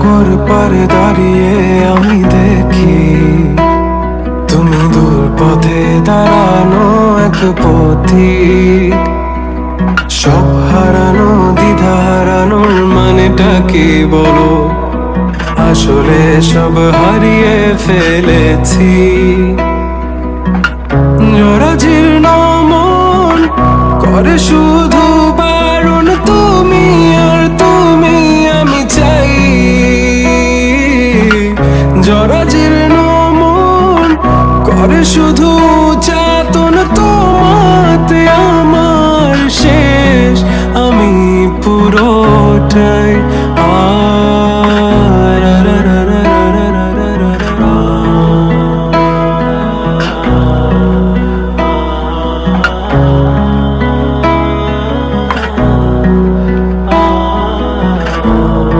সাগর পারে দাঁড়িয়ে আমি দেখি তুমি দূর পথে দাঁড়ানো এক পথিক। সব হারানো দ্বিধা হারানোর মানেটা কি বলো, আসলে সব হারিয়ে ফেলেছি। জরাজীর্ণ মন করে শুধু বারণ, তুমি আর তুমি আমি চাই। জরাজীর্ণ মন করে শুধু যাতন, তোমাতে আমার শেষ, আমি পুরো